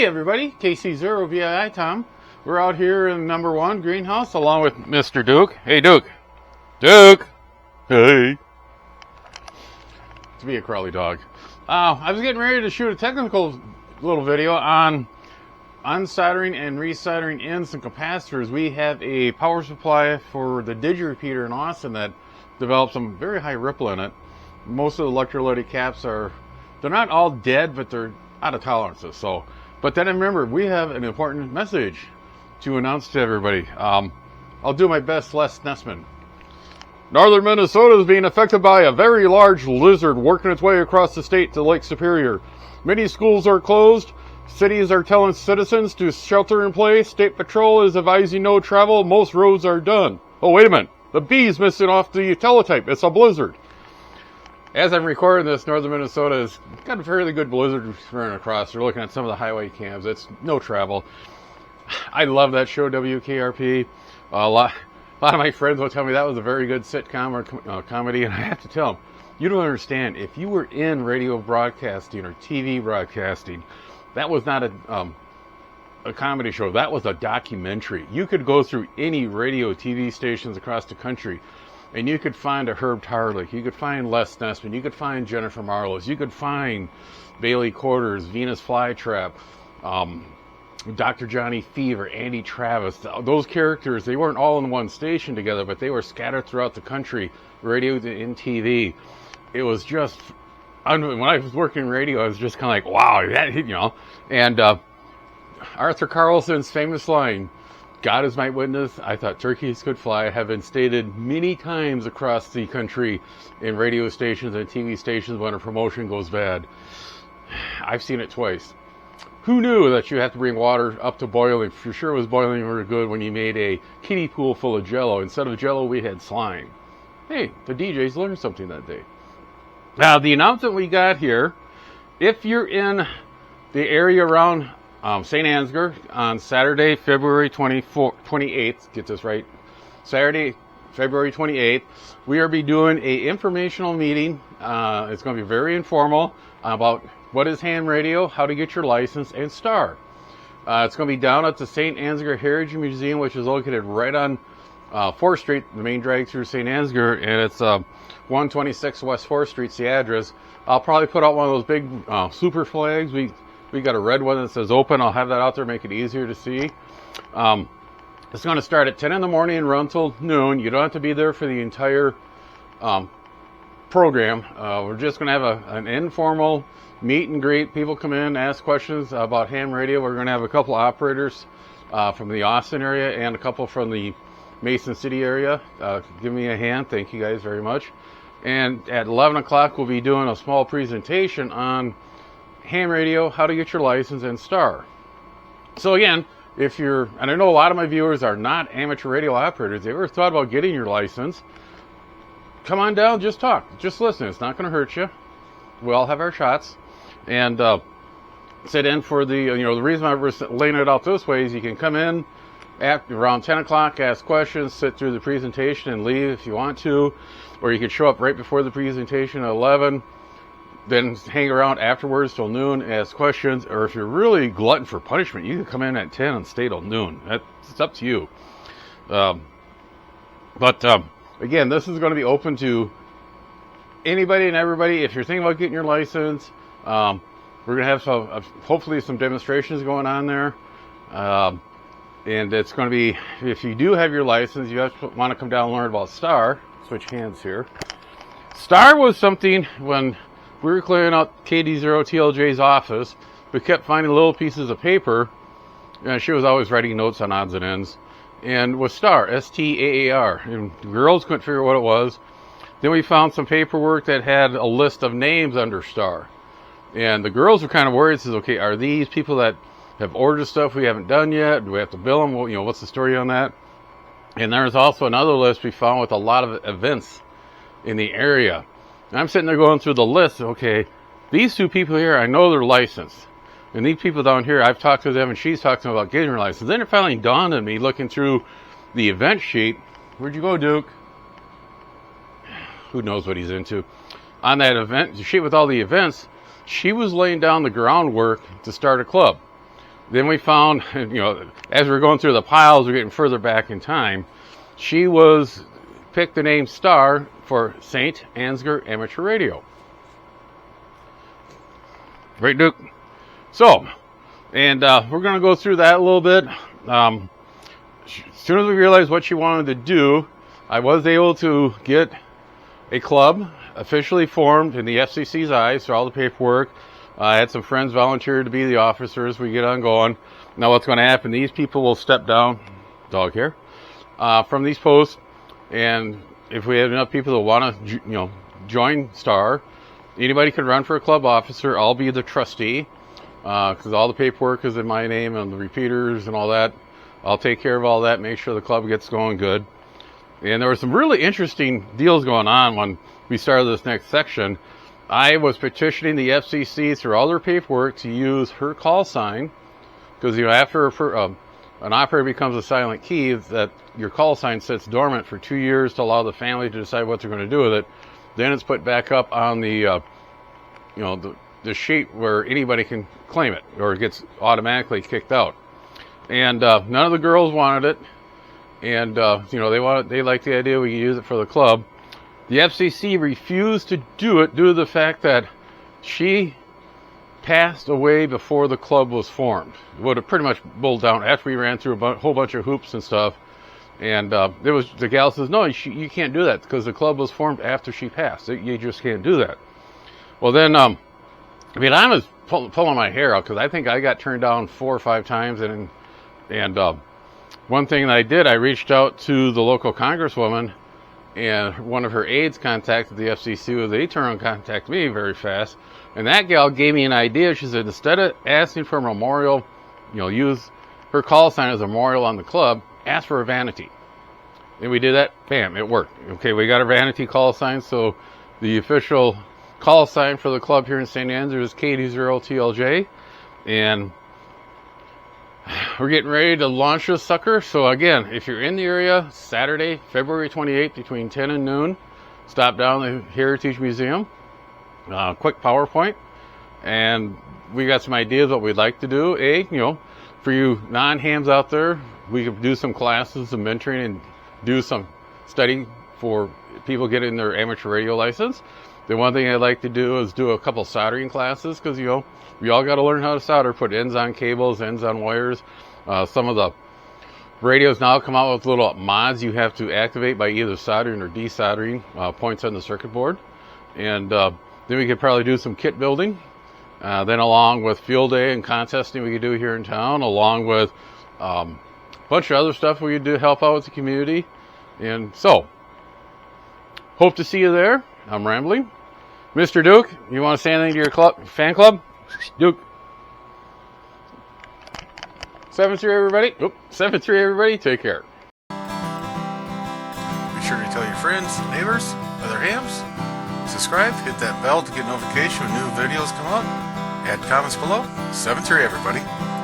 everybody, KC0VII Tom. We're out here in number 1 greenhouse along with Mr. Duke. Hey, Duke. Duke. Hey. To be a crawly dog. I was getting ready to shoot a technical little video on unsoldering and resoldering in some capacitors. We have a power supply for the digi-repeater in Austin that develops some very high ripple in it. Most of the electrolytic caps they're not all dead, but they're out of tolerances. But then remember, we have an important message to announce to everybody. I'll do my best, Les Nessman. Northern Minnesota is being affected by a very large lizard working its way across the state to Lake Superior. Many schools are closed. Cities are telling citizens to shelter in place. State Patrol is advising no travel. Most roads are done. Oh, wait a minute. The B's missing off the teletype. It's a blizzard. As I'm recording this, Northern Minnesota has got a fairly good blizzard running across. They're looking at some of the highway cams. It's no travel. I love that show, WKRP. A lot of my friends will tell me that was a very good sitcom or comedy, and I have to tell them, you don't understand. If you were in radio broadcasting or TV broadcasting, that was not a comedy show. That was a documentary. You could go through any radio, TV stations across the country, and you could find a Herb Tarlick, you could find Les Nessman, you could find Jennifer Marlowe, you could find Bailey Quarters, Venus Flytrap, Dr. Johnny Fever, Andy Travis. Those characters, they weren't all in one station together, but they were scattered throughout the country, radio and TV. It was just, when I was working radio, I was just kind of like, wow, that, you know. And Arthur Carlson's famous line, God is my witness, I thought turkeys could fly, have been stated many times across the country in radio stations and TV stations when a promotion goes bad. I've seen it twice. Who knew that you have to bring water up to boiling? For sure it was boiling really good when you made a kiddie pool full of Jell-O. Instead of Jell-O, we had slime. Hey, the DJs learned something that day. Now, the announcement we got here, if you're in the area around St. Ansgar on Saturday, February 28th, get this right, Saturday, February 28th, we are be doing a informational meeting. It's going to be very informal about what is ham radio, how to get your license, and Staar. It's going to be down at the St. Ansgar Heritage Museum, which is located right on 4th Street, the main drag through St. Ansgar, and it's 126 West 4th Street's the address. I'll probably put out one of those big super flags. We got a red one that says open. I'll have that out there, make it easier to see. It's going to start at 10 in the morning and run till noon. You don't have to be there for the entire program. We're just going to have an informal meet and greet. People come in, ask questions about ham radio. We're going to have a couple operators from the Austin area and a couple from the Mason City area. Give me a hand. Thank you guys very much. And at 11 o'clock, we'll be doing a small presentation on ham radio, how to get your license, and Staar. So again, if you're, and I know a lot of my viewers are not amateur radio operators, they ever thought about getting your license, come on down, just talk, just listen. It's not going to hurt you. We all have our shots. And sit in for the reason I'm laying it out this way is you can come in around 10 o'clock, ask questions, sit through the presentation and leave if you want to, or you can show up right before the presentation at 11, then hang around afterwards till noon, ask questions, or if you're really glutton for punishment, you can come in at 10 and stay till noon. It's up to you. Again, this is going to be open to anybody and everybody. If you're thinking about getting your license, we're going to have hopefully some demonstrations going on there. And it's going to be, if you do have your license, you have to want to come down and learn about Staar. Switch hands here. Staar was something when we were clearing out KD0TLJ's office, we kept finding little pieces of paper, and she was always writing notes on odds and ends. And with Staar, S-T-A-A-R, and the girls couldn't figure out what it was. Then we found some paperwork that had a list of names under Staar. And the girls were kind of worried, says, okay, are these people that have ordered stuff we haven't done yet? Do we have to bill them? Well, what's the story on that? And there's also another list we found with a lot of events in the area. And I'm sitting there going through the list. Okay, these two people here, I know they're licensed. And these people down here, I've talked to them and she's talked to them about getting her license. Then it finally dawned on me looking through the event sheet. Where'd you go, Duke? Who knows what he's into. On that event sheet with all the events, she was laying down the groundwork to start a club. Then we found, as we're going through the piles, we're getting further back in time. She picked the name Staar for St. Ansgar Amateur Radio. Right, Duke? So, and we're going to go through that a little bit. As soon as we realized what she wanted to do, I was able to get a club officially formed in the FCC's eyes through all the paperwork. I had some friends volunteer to be the officers. We get on going. Now what's going to happen, these people will step down, dog hair, from these posts, and if we have enough people that want to, join Staar, anybody can run for a club officer. I'll be the trustee, because all the paperwork is in my name and the repeaters and all that. I'll take care of all that, make sure the club gets going good. And there were some really interesting deals going on when we started this next section. I was petitioning the FCC through all their paperwork to use her call sign, because after an operator becomes a silent key, that your call sign sits dormant for 2 years to allow the family to decide what they're going to do with it. Then it's put back up on the the sheet where anybody can claim it, or it gets automatically kicked out. And none of the girls wanted it, and they liked the idea we could use it for the club. The FCC refused to do it due to the fact that she passed away before the club was formed. It would have pretty much boiled down after we ran through a whole bunch of hoops and stuff. And the gal says, no, you can't do that because the club was formed after she passed. You just can't do that. Well, then, I was pulling my hair out because I think I got turned down 4 or 5 times. And one thing that I did, I reached out to the local congresswoman, and one of her aides contacted the FCC. They turned and contacted me very fast. And that gal gave me an idea. She said, instead of asking for a memorial, use her call sign as a memorial on the club, ask for a vanity. And we did that. Bam, it worked. Okay, we got a vanity call sign. So the official call sign for the club here in St. Ansgar is KD0TLJ. And we're getting ready to launch this sucker. So again, if you're in the area, Saturday, February 28th, between 10 and noon, stop down the Heritage Museum. Quick PowerPoint. And we got some ideas what we'd like to do. For you non-hams out there, we could do some classes, some mentoring, and do some study for people getting their amateur radio license. The one thing I'd like to do is do a couple soldering classes, because, we all got to learn how to solder, put ends on cables, ends on wires. Some of the radios now come out with little mods you have to activate by either soldering or desoldering points on the circuit board. And then we could probably do some kit building. Then along with field day and contesting we could do here in town, along with a bunch of other stuff we could do to help out with the community. And so, hope to see you there. I'm rambling. Mr. Duke, you want to say anything to your fan club? Duke. 7-3 everybody. 7-3 everybody. Take care. Be sure to tell your friends, neighbors, other hams. Subscribe, hit that bell to get notification when new videos come up. Add comments below. 7-3 everybody.